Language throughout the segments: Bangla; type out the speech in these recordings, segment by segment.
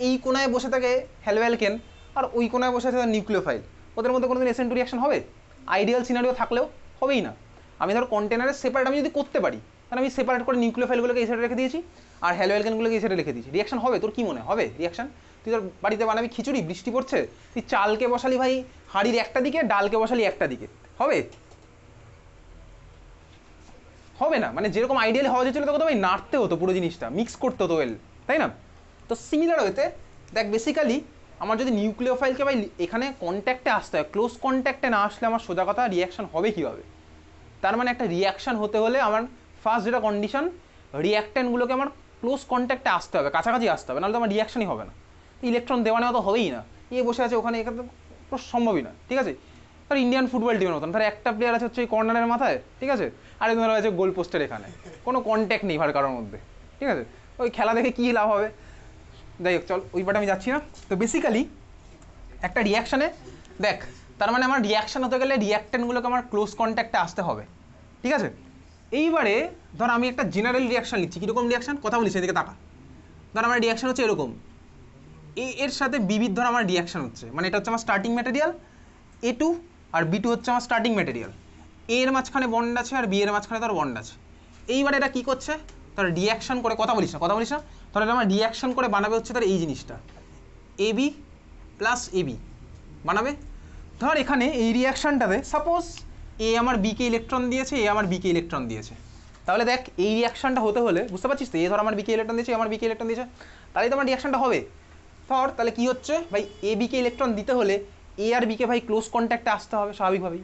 এই কোনায় বসে থাকে হ্যালোঅ্যালকেন আর ওই কোনায় বসে থাকে নিউক্লিওফাইল, ওদের মধ্যে কোনোদিন SN2 রিয়াকশন হবে? আইডিয়াল সিনারিও থাকলেও হবেই না। আমি ধর কন্টেনারে সেপারেট আমি যদি করতে পারি, তাহলে আমি সেপারেট করে নিউক্লিওফাইলগুলোকে এই সাইডে রেখে দিয়েছি আর হ্যালোঅ্যালকেনগুলোকে এই সাইডে রেখে দিয়েছি, রিয়াকশন হবে? তোর কি মনে হবে রিয়াকশন? তুই তোর বাড়িতে বানাবি খিচুড়ি, বৃষ্টি পড়ছে, তুই চালকে বসালি ভাই হাঁড়ির একটা দিকে, ডালকে বসালি একটা দিকে, হবে? হবে না। মানে যেরকম আইডিয়ালি হওয়া যেছিল তখন তো ভাই নাড়তে হতো পুরো জিনিসটা, মিক্স করতে হতো ওয়েল, তাই না? তো সিমিলার হইতে দেখ বেসিক্যালি আমার যদি নিউক্লিওফাইলকে ভাই এখানে কন্ট্যাক্টে আসতে হয়, ক্লোজ কন্ট্যাক্টে না আসলে আমার সোজা কথা রিয়াকশন হবে কীভাবে? তার মানে একটা রিয়াকশন হতে হলে আমার ফার্স্ট যেটা কন্ডিশন, রিয়াক্ট্যান্টগুলোকে আমার ক্লোজ কন্ট্যাক্টে আসতে হবে, কাছাকাছি আসতে হবে, নাহলে তো আমার রিয়াকশনই হবে না। ইলেকট্রন দেওয়া নেওয়া তো হবেই না, এ বসে আছে ওখানে, এখানে তো সম্ভবই না, ঠিক আছে? ধর ইন্ডিয়ান ফুটবল টিমের মতন, ধর একটা প্লেয়ার আছে হচ্ছে ওই কর্নারের মাথায়, ঠিক আছে, আরেকজন আছে গোল পোস্টের এখানে, কোনো কন্ট্যাক্ট নেই ভার কারোর মধ্যে, ঠিক আছে? ওই খেলা দেখে কী লাভ হবে? যাই হোক, চল ওই পাটে আমি যাচ্ছি না। তো বেসিক্যালি একটা রিয়াকশানে দেখ, তার মানে আমার রিয়াকশান হতে গেলে রিয়াক্ট্যান্টগুলোকে আমার ক্লোজ কন্ট্যাক্টে আসতে হবে, ঠিক আছে? এইবারে ধর আমি একটা জেনারেল রিয়াকশান লিখছি, কীরকম রিয়াকশান কথা বলিস এদিকে তাকা। ধর আমার রিয়াকশান হচ্ছে এরকম, এর সাথে বিবির ধর আমার রিয়াকশান হচ্ছে, মানে এটা হচ্ছে আমার স্টার্টিং ম্যাটেরিয়াল A2 আর B2 হচ্ছে আমার স্টার্টিং ম্যাটেরিয়াল, এর মাঝখানে বন্ড আছে আর বি এর মাঝখানে তার বন্ড আছে। এইবার এটা কী করছে, তার রিয়াকশান করে, কথা বলিস না, কথা বলিস না, ধর এটা আমার রিয়াকশান করে বানাবে হচ্ছে তার এই জিনিসটা AB প্লাস AB বানাবে। ধর এখানে এই রিয়াকশানটাতে সাপোজ এ আমার বিকে ইলেকট্রন দিয়েছে, এ আমার বিকে ইলেকট্রন দিয়েছে, তাহলে দেখ এই রিয়াকশানটা হতে হলে বুঝতে পারছিস তো, এ ধর আমার বিকে ইলেকট্রন দিয়েছে, আমার বিকে ইলেকট্রন দিয়েছে, তাহলে তো আমার রিয়াকশানটা হবে। ধর তাহলে কী হচ্ছে ভাই, এ বিকে ইলেকট্রন দিতে হলে এ আর বিকে ভাই ক্লোজ কন্ট্যাক্টে আসতে হবে, স্বাভাবিকভাবেই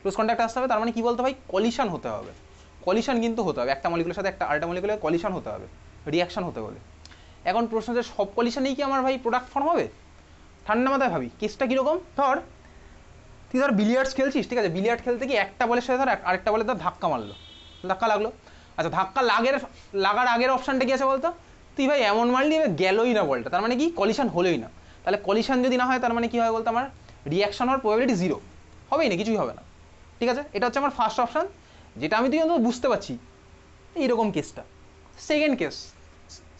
ক্লোজ কন্ট্যাক্টে আসতে হবে। তার মানে কী বলতে ভাই, কলিশন হতে হবে, কলিশন কিন্তু হতে হবে, একটা মলিকুলের সাথে একটা আরেকটা মলিকুলের কলিশন হতে হবে রিয়াকশান হতে হলে। এখন প্রশ্ন যে সব কলিশনেই কি আমার ভাই প্রোডাক্ট ফর্ম হবে? ঠান্ডা মাথায় ভাবি, কেসটা কীরকম, ধর তুই ধর বিলিয়ার্ডস খেলছিস, ঠিক আছে, বিলিয়ার্ড খেলতে কি একটা বলের সাথে ধর আরেকটা বলে ধর ধাক্কা মারলো, ধাক্কা লাগলো, আচ্ছা ধাক্কা লাগার আগের অপশানটা কি আছে বলতো, তুই ভাই এমন মারলি গেলোই না বলটা, তার মানে কি কলিশন হলোই না। তাহলে কলিশন যদি না হয় তার মানে কি হয় বলতো, আমার রিয়াকশন হওয়ার প্রবাবিলিটি জিরো, হবেই না, কিছুই হবে না, ঠিক আছে? এটা হচ্ছে আমার ফার্স্ট অপশান, যেটা আমি তুই অন্তত বুঝতে পারছি এইরকম কেসটা। সেকেন্ড কেস,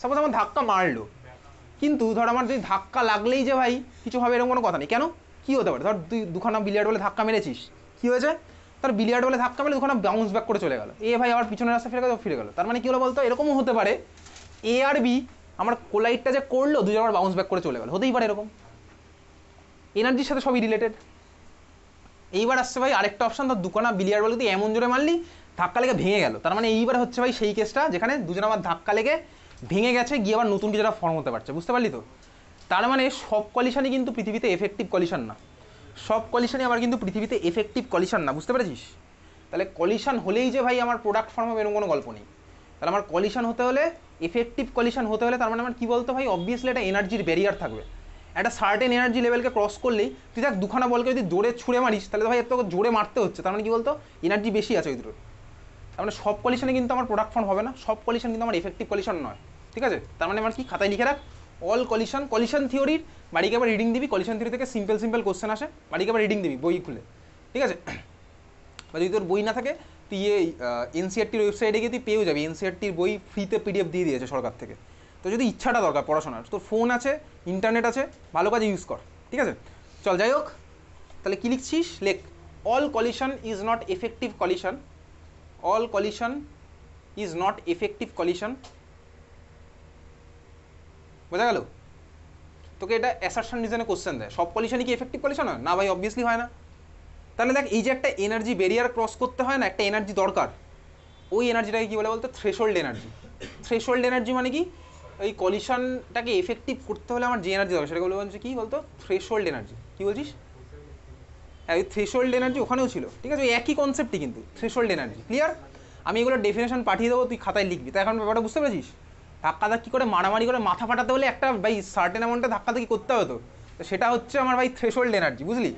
সাপোজ আমার ধাক্কা মারলো, কিন্তু ধর আমার যদি ধাক্কা লাগলেই যে ভাই কিছু হবে এরকম কোনো কথা নেই, কেন, কী হতে পারে, ধর তুই দুখানা বিলিয়ার্ড বলে ধাক্কা মেরেছিস, কী হয়েছে, তার বিলিয়ার্ড বলে ধাক্কা মেরে দুখানা বাউন্স ব্যাক করে চলে গেল, এ ভাই আবার পিছনের রাস্তা ফিরে গেল, তার মানে কী হলো বলতো, এরকমও হতে পারে এ আর বি আমার কোলাইটটা যে করলো দুজন আবার বাউন্স ব্যাক করে চলে গেল, হতেই পারে এরকম, এনার্জির সাথে সবই রিলেটেড। এইবার আসছে ভাই আরেকটা অপশান, ধর দুখানা বিলিয়ার্ড বলে তুই এমন জোরে মারলি ধাক্কা লেগে ভেঙে গেল, তার মানে এইবার হচ্ছে ভাই সেই কেসটা যেখানে দুজন আবার ধাক্কা লেগে ভেঙে গেছে, গিয়ে আবার নতুন কিছুটা ফর্ম হতে পারছে, বুঝতে পারলি তো? তার মানে সব কলিশনই কিন্তু পৃথিবীতে এফেক্টিভ কলিশন না, সব কলিশনই আমার কিন্তু পৃথিবীতে এফেক্টিভ কলিশন না, বুঝতে পেরেছিস? তাহলে কলিশন হলেই যে ভাই আমার প্রোডাক্ট ফর্ম হবে এরকম কোনো গল্প নেই। তাহলে আমার কলিশন হতে হলে, এফেক্টিভ কলিশন হতে হলে, তার মানে আমার কী বলতো ভাই, অবভিয়াসলি একটা এনার্জির ব্যারিয়ার থাকবে, একটা সার্টেন এনার্জি লেভেলকে ক্রস করলেই তুই দেখ দুখানা বলকে যদি জোরে ছুঁড়ে মারিস তাহলে ভাই এত জোরে মারতে হচ্ছে, তার মানে কী বলতো এনার্জি বেশি আছে ওই দুটোর। তার মানে সব কলিশনে কিন্তু আমার প্রোডাক্ট ফর্ম হবে না, সব কলিশন কিন্তু আমার এফেক্টিভ কলিশন নয়, ঠিক আছে? তার মানে আমার কি খাতায় লিখে রাখ, অল কলিশন, কলিশন থিওরির বাড়িকে আবার রিডিং দিবি, কলিশন থিওরি থেকে সিম্পল কোশ্চেন আসে, বাড়িকে আবার রিডিং দিবি বই খুলে, ঠিক আছে? বা যদি তোর বই না থাকে তুই এই এনসিআরটির ওয়েবসাইটে গিয়ে তুই পেয়েও যাবি, এনসিআরটির বই ফ্রিতে PDF দিয়ে দিয়েছে সরকার থেকে। তো যদি ইচ্ছাটা দরকার পড়াশোনার, তোর ফোন আছে, ইন্টারনেট আছে, ভালো কাজে ইউজ কর, ঠিক আছে? চল যাই হোক, তাহলে কী লিখছিস লেখ, all collision is not effective collision, all collision is not effective collision, বোঝা গেল? তোকে এটা অ্যাসারশন রিজনে কোশ্চেন দেয়, সব কলিশনই কি এফেক্টিভ কলিশন হয় না ভাই, অবভিয়াসলি হয় না। তাহলে দেখ এই যে একটা এনার্জি ব্যারিয়ার ক্রস করতে হয় না, একটা এনার্জি দরকার, ওই এনার্জিটাকে কী বলে বলতো, থ্রেশহোল্ড এনার্জি। থ্রেশহোল্ড এনার্জি মানে কি, ওই কলিশনটাকে এফেক্টিভ করতে হলে আমার যে এনার্জি দরকার সেটাকে বলছে কি বলতো, থ্রেশহোল্ড এনার্জি। কী বলছিস? হ্যাঁ, ওই থ্রেশহোল্ড এনার্জি ওখানেও ছিল, ঠিক আছে, ওই একই কনসেপ্টই কিন্তু, থ্রেশহোল্ড এনার্জি। ক্লিয়ার? আমি এগুলো ডেফিনেশন পাঠিয়ে দেবো, তুই খাতায় লিখবি। তাই এখন ব্যাপারটা বুঝতে পেরেছিস? ধাক্কি করে মারামারি করে মাথা ফাটাতে হলে একটা ভাই সার্টেন অ্যামাউন্টে ধাক্কি করতে হতো, তো সেটা হচ্ছে আমার ভাই থ্রেশহোল্ড এনার্জি, বুঝলি?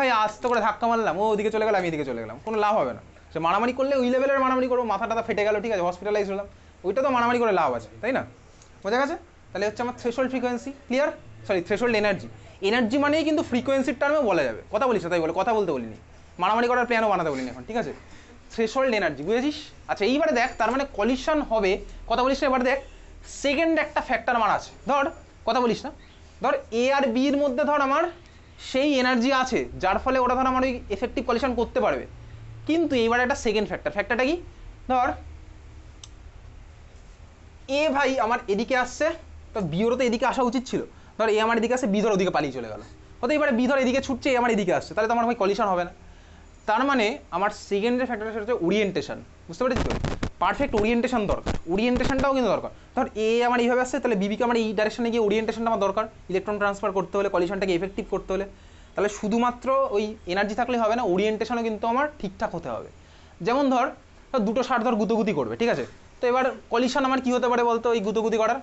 ভাই আস্তে করে ধাক্কা মারলাম, ও ওদিকে চলে গেল, আমি এদিকে চলে গেলাম, কোনো লাভ হবে না। সে মারামারি করলে ওই লেভেলের মারামারি করবো, মাথা টাথা ফেটে গেল, ঠিক আছে, হসপিটালাইজ হলাম, ওইটা তো মারামারি করে লাভ আছে, তাই না? বোঝা গেছে? তাহলে হচ্ছে আমার threshold frequency, clear? Sorry, threshold energy. Energy মানেই কিন্তু ফ্রিকোয়েন্সির টার্মেও বলা যাবে, কথা বলিস তাই বলে, কথা বলতে বলিনি, মারামারি করার প্ল্যানও বানাতে বলিনি এখন, ঠিক আছে? থ্রেশহোল্ড এনার্জি, বুঝেছিস? আচ্ছা এইবারে দেখ, তার মানে কলিশন হবে, কথা বলিস, এবার দেখ সেকেন্ড একটা ফ্যাক্টর আমার আছে, ধর কথা বলিস না। ধর এ আর বি এর মধ্যে ধর আমার সেই এনার্জি আছে যার ফলে ওরা ধর আমার ওই এফেক্টিভ কলিশন করতে পারবে, কিন্তু এইবার একটা সেকেন্ড ফ্যাক্টরটা কি, ধর এ ভাই আমার এদিকে আসছে, তো বিওরও তো এদিকে আসা উচিত ছিল, ধর এ আমার এদিকে আসছে, বি ধর ওদিকে পালিয়ে চলে গেল, হতে এবারে বি ধর এদিকে ছুটছে, এ আমার এদিকে আসছে, তাহলে তো আমার ভাই কলিশন হবে না। তার মানে আমার সেকেন্ড যে ফ্যাক্টরটা সেটা হচ্ছে ওরিয়েন্টেশন, বুঝতে পেরেছি তো? পারফেক্ট ওরিয়েন্টেশন দরকার, ওরিয়েন্টেশনটাও কিন্তু দরকার। ধর এ আমার এইভাবে আসছে, তাহলে বিবিকে আমার এই ডাইরেকশনে গিয়ে ওরিয়েন্টেশনটা আমার দরকার, ইলেকট্রন ট্রান্সফার করতে হলে, কলিশনটাকে এফেক্টিভ করতে হলে। তাহলে শুধুমাত্র ওই এনার্জি থাকলে হবে না, ওরিয়েন্টেশনও কিন্তু আমার ঠিকঠাক হতে হবে। যেমন ধর দুটো ষাঁড় ধর গুতোগুতি করবে, ঠিক আছে, তো এবার কলিশন আমার কী হতে পারে বলতো ওই গুতোগুতি করার?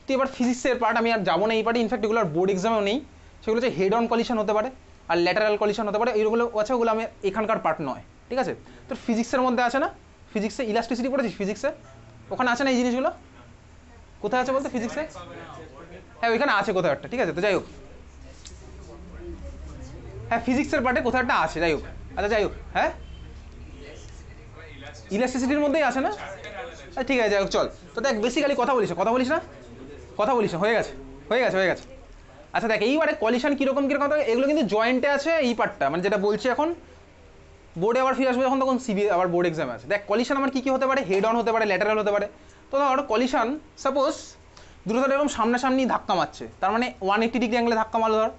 তো এবার ফিজিক্সের পার্ট আমি আর যাবো না এই পার্টে, ইনফ্যাক্ট এগুলো আর বোর্ড এক্সামেও নেই, সেগুলো হচ্ছে হেড অন কলিশন হতে পারে আর ল্যাটারাল কলিশন হতে পারে, এইগুলো আছে, ওগুলো আমি এখানকার পার্ট নয়, ঠিক আছে। তোর ফিজিক্সের মধ্যে আছে না, ফিজিক্সে ইলাস্ট্রিসিটি পড়েছিস ফিজিক্সে, ওখানে আছে না এই জিনিসগুলো? কোথায় আছে বলতো ফিজিক্সে? হ্যাঁ ওইখানে আছে কোথাও একটা, ঠিক আছে, তো যাই হোক, হ্যাঁ ফিজিক্সের পার্টে কোথাও একটা আছে, যাই হোক, আচ্ছা যাই হোক, হ্যাঁ ইলাস্ট্রিসিটির মধ্যেই আছে না, ঠিক আছে যাই হোক চল। তো দেখ বেসিক্যালি কথা বলিস না, হয়ে গেছে হয়ে গেছে। আচ্ছা দেখ এইবারে কলিশন কীরকম এগুলো কিন্তু জয়েন্টে আছে এই পার্টটা, মানে যেটা বলছি এখন বোর্ডে আবার ফিরে আসবে যখন, তখন সিবি আবার বোর্ড এক্সাম আছে। দেখ কলিশন আমার কী হতে পারে, হেড অন হতে পারে, ল্যাটারাল হতে পারে। তো ধর কলিশন সাপোজ দুটো ধর এরকম সামনাসামনি ধাক্কা মারছে, তার মানে 180 ডিগ্রি অ্যাঙ্গেলে ধাক্কা মারলো ধর,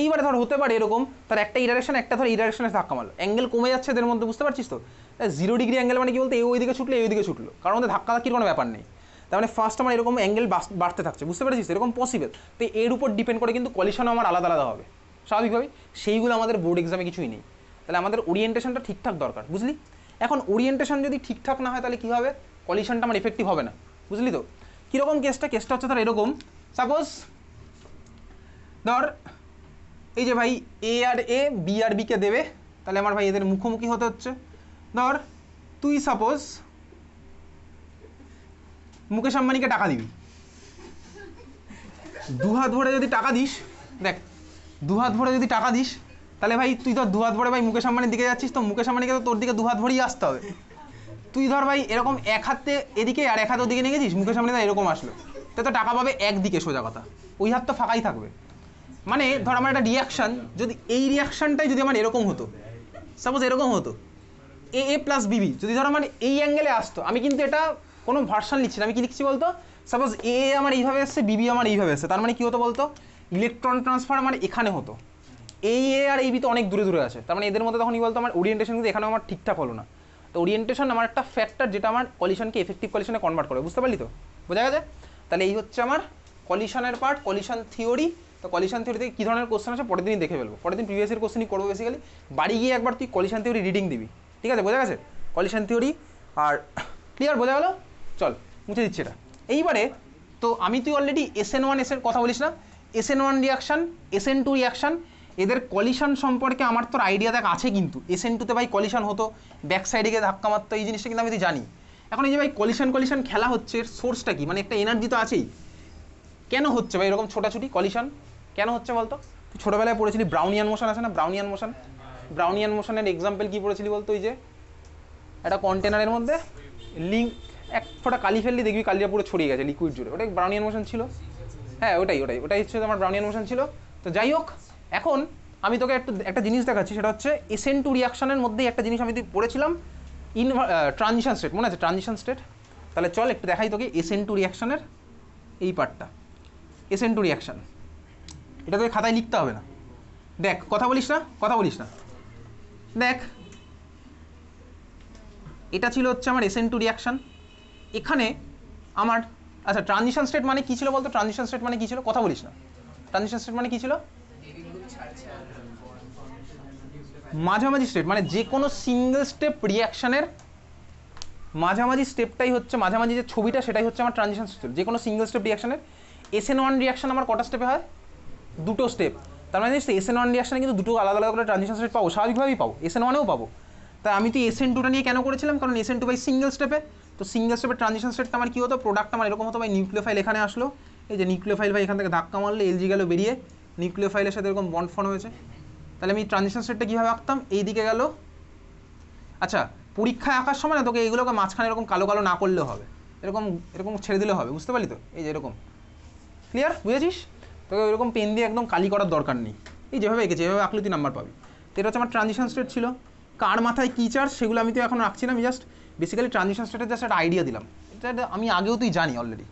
এইবারে ধর হতে পারে এরকম, তার একটা এই ডাইরেকশন একটা ধর এই ডাইরেকশনে ধাক্কা মারলো, অ্যাঙ্গেল কমে যাচ্ছে এদের মধ্যে, বুঝতে পারছিস তো? 0 ডিগ্রি অ্যাঙ্গেল মানে কি বলতে এই ওইদিকে ছুটলো এই ওইদিকে ছুটলো, কারণ মধ্যে ধাক্কা ধাক্কির কোনো ব্যাপার নেই, তার মানে ফার্স্ট আমার এরকম অ্যাঙ্গেল বাড়তে থাকছে, বুঝতে পেরেছিস? এরকম পসিবল। তো এর উপর ডিপেন্ড করে কিন্তু কলিশনও আমার আলাদা আলাদা হবে স্বাভাবিকভাবেই, সেইগুলো আমাদের বোর্ড এক্সামে কিছুই নেই। তাহলে আমাদের ওরিয়েন্টেশনটা ঠিকঠাক দরকার, বুঝলি? এখন ওরিয়েন্টেশন যদি ঠিকঠাক না হয় তাহলে কী হবে, কলিশনটা আমার এফেক্টিভ হবে না, বুঝলি তো? কীরকম কেসটা হচ্ছে ধর এরকম, সাপোজ ধর এই যে ভাই এ আর এ বি আর বিকে দেবে, তাহলে আমার ভাই এদের মুখোমুখি হতে হচ্ছে। ধর তুই সাপোজ মুকেশ আম্বানিকে টাকা দিবি, দুহাত ভরে যদি টাকা দিস, দেখ দুহাত ভরে যদি টাকা দিস, তাহলে ভাই তুই ধর দুহাত ভরে ভাই মুকেশ আম্বানির দিকে যাচ্ছিস, তো মুকেশ আম্বানিকে তো তোর দিকে দুহাত ভরেই আসতে হবে। তুই ধর ভাই এরকম এক হাতে এদিকে আর এক হাতে ওদিকে নিয়ে গেছিস, মুকেশ আম্বানি এরকম আসলো, তো টাকা পাবে একদিকে, সোজা কথা, ওই হাত তো ফাঁকাই থাকবে। মানে ধর আমার একটা রিয়াকশান, যদি এই রিয়াকশানটাই যদি আমার এরকম হতো, সাপোজ এরকম হতো এ এ প্লাস বিবি, যদি ধর আমার এই অ্যাঙ্গেলে আসতো, আমি কিন্তু এটা কোনো ভার্সান লিখছি না, আমি কি লিখছি বলতো, সাপোজ এ আমার এইভাবে এসছে, বিবি আমার এইভাবে এসছে, তার মানে কী হতো বলতো, ইলেকট্রন ট্রান্সফার আমার এখানে হতো, এই এ আর এই বি তো অনেক দূরে দূরে আছে, তার মানে এদের মধ্যে তখন কি বলতো আমার ওরিয়েন্টেশন কিন্তু এখানে আমার ঠিকঠাক হলো না। তো ওরিয়েন্টেশন আমার একটা ফ্যাক্টর যেটা আমার কলিশনকে এফেক্টিভ কলিশনে কনভার্ট করে, বুঝতে পারলি তো? বোঝা গেছে? তাহলে এই হচ্ছে আমার কলিশনের পার্ট, কলিশন থিওরি। তো কলিশন থিওরি থেকে কী ধরনের কোশ্চেন আছে পরের দিনই দেখে ফেলবো, পরের দিন প্রিভিয়াস ইয়ার কোশ্চেনই করবো বেসিক্যালি, বাড়ি গিয়ে একবার তুই কলিশন থিওরি রিডিং দিবি, ঠিক আছে? বোঝা গেছে কলিশন থিওরি? আর ক্লিয়ার, বোঝা গেলো? চল মুছে দিচ্ছি এটা। এইবারে তো তুই অলরেডি SN1 কথা বলিস না, SN1 রিয়াকশান, SN2 রিয়াকশান, এদের কলিশন সম্পর্কে আমার তোর আইডিয়া দেখ আছে, কিন্তু SN2তে ভাই কলিশন হতো, ব্যাক সাইডে গিয়ে ধাক্কা মারতো, এই জিনিসটা কিন্তু আমি জানি। এখন এই যে ভাই কলিশন খেলা হচ্ছে, এর সোর্সটা কি, মানে একটা এনার্জি তো আছেই, কেন হচ্ছে ভাই এরকম ছোটাছুটি কলিশন কেন হচ্ছে বলতো? তুই ছোটোবেলায় পড়েছিলি ব্রাউনিয়ান মোশন আছে না, ব্রাউনিয়ান মোশনের এক্সাম্পল কী পড়েছিলি বলতো? ওই যে একটা কন্টেনারের মধ্যে লিঙ্ক এক ফোঁটা কালি ফেললি দেখবি কালিটা পুরো ছড়িয়ে গেছে লিকুইড জুড়ে, ওটাই ব্রাউনিয়ান মোশন ছিল। হ্যাঁ ওটাই হচ্ছে আমার ব্রাউনিয়ান মোশন ছিল। তো যাই হোক, এখন আমি তোকে একটা জিনিস দেখাচ্ছি, সেটা হচ্ছে SN2 রিয়াকশনের মধ্যেই একটা জিনিস আমি পড়েছিলাম, ট্রানজিশন স্টেট, মনে আছে ট্রানজিশন স্টেট? তাহলে চল একটু দেখাই তোকে SN2 রিয়াকশনের এই পার্টটা, SN2 রিয়াকশন, এটা তোকে খাতায় লিখতে হবে না, দেখ কথা বলিস না, দেখ এটা ছিল হচ্ছে আমার SN2 রিয়াকশন, এখানে আমার আচ্ছা ট্রানজিশন স্টেট মানে কী ছিল বলতো? ট্রানজিশন স্টেট মানে কী ছিল, কথা বলিস না, ট্রানজিশন স্টেট মানে কী ছিল? মাঝামাঝি স্টেট, মানে যে কোনো সিঙ্গেল স্টেপ রিয়াকশনের মাঝামাঝি স্টেপটাই হচ্ছে, মাঝামাঝি যে ছবিটা সেটাই হচ্ছে আমার ট্রানজিশন স্টেপ, যে কোনো সিঙ্গেল স্টেপ রিয়াকশনের। SN1 রিয়াকশন আমার কটা স্টেপে হয়? দুটো স্টেপ, তার মানে SN1 রিয়াকশনে কিন্তু দুটো আলাদা আলাদা করে ট্রানজিশন স্টেট পাবো, স্বাভাবিকভাবেই পাবো, SN1এও পাবো। তাই আমি তো SN2টা নিয়ে কেন করেছিলাম, কারণ SN2 বাই সিঙ্গেল স্টেপে, তো সিঙ্গেল স্টেপের ট্রানজিশন স্টেটটা আমার কী হতো, প্রোডাক্ট আমার এরকম হতো ভাই, নিউক্লিওফাইল এখানে আসলো, এই যে নিউক্লিওফাইল ভাই এখান থেকে ধাক্কা মারলে LG গেল বেরিয়ে, নিউক্লিওফাইলের সাথে এরকম বন্ড ফর্ম হয়েছে, তাহলে আমি ট্রানজিশন স্টেটটা কীভাবে আঁকতাম, এই দিকে গেল। আচ্ছা পরীক্ষায় আঁকার সময় না তোকে এইগুলোকে মাঝখানে এরকম কালো কালো না করলেও হবে, এরকম ছেড়ে দিলেও হবে, বুঝতে পারলি তো? এই যে এরকম ক্লিয়ার, বুঝেছিস? তোকে ওইরকম পেন দিয়ে একদম কালি করার দরকার নেই, এই যেভাবে এঁকেছি এভাবে আঁকলে তুই নাম্বার পাবি। তো এটা হচ্ছে আমার ট্রানজিশন স্টেট ছিল। কার মাথায় কী চার্জ সেগুলো আমি তো এখন রাখছি না, আমি জাস্ট বেসিক্যালি ট্রানজিশন স্টেটের জাস্ট একটা আইডিয়া দিলাম। এটা আমি আগেও তুই জানি অলরেডি।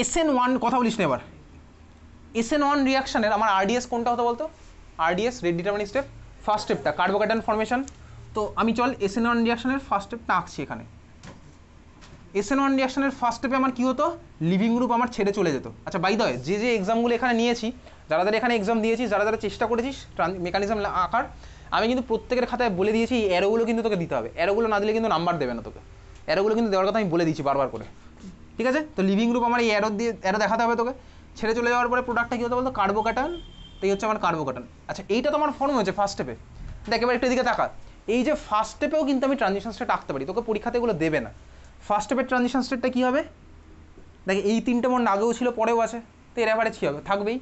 SN1 কথা বলিস না এবার। SN1 রিয়াকশানের আমার RDS কোনটা হতো বলতো? RDS rate determining step, first স্টেপটা কার্বোক্যাটায়ন ফর্মেশন। তো আমি চল SN1 রিয়াকশানের ফার্স্ট স্টেপটা আঁকছি এখানে। SN1 রিয়াকশানের ফার্স্ট স্টেপে আমার কী হতো? লিভিং গ্রুপ আমার ছেড়ে চলে যেত। আচ্ছা বাই দ্য ওয়ে, যে এক্সামগুলো এখানে নিয়েছি, যারা যারা এখানে এক্সাম দিয়েছিস, যারা যারা চেষ্টা করেছিস মেকানিজম আঁকার, আমি কিন্তু প্রত্যেকের খাতায় বলে দিয়েছি এই অ্যারোগুলো কিন্তু তোকে দিতে হবে। অ্যারোগুলো না দিলে কিন্তু নাম্বার দেবে না তোকে। অ্যারোগুলো কিন্তু দেওয়ার কথা আমি বলে দিয়েছি বারবার করে, ঠিক আছে? তো লিভিং গ্রুপ আমার এই অ্যারো দেখাতে হবে তোকে। ছেড়ে চলে যাওয়ার পরে প্রোডাক্টটা কী হতো বলতো? কার্বোক্যাটায়ন। তো এই হচ্ছে আমার কার্বোক্যাটায়ন। আচ্ছা এইটা তো আমার ফর্ম হয়েছে ফার্স্ট স্টেপে। দেখ এবার একটু দিকে তাকা, এই যে ফার্স্ট স্টেপেও কিন্তু আমি ট্রানজিশন স্টেট আঁকতে পারি, তোকে পরীক্ষাতে এগুলো দেবে না। ফার্স্ট স্টেপের ট্রানজিশন স্টেটটা কী হবে? দেখ এই তিনটে বন্ড আগেও ছিল পরেও আছে, তো এর অ্যাভারেজ কী হবে? থাকবেই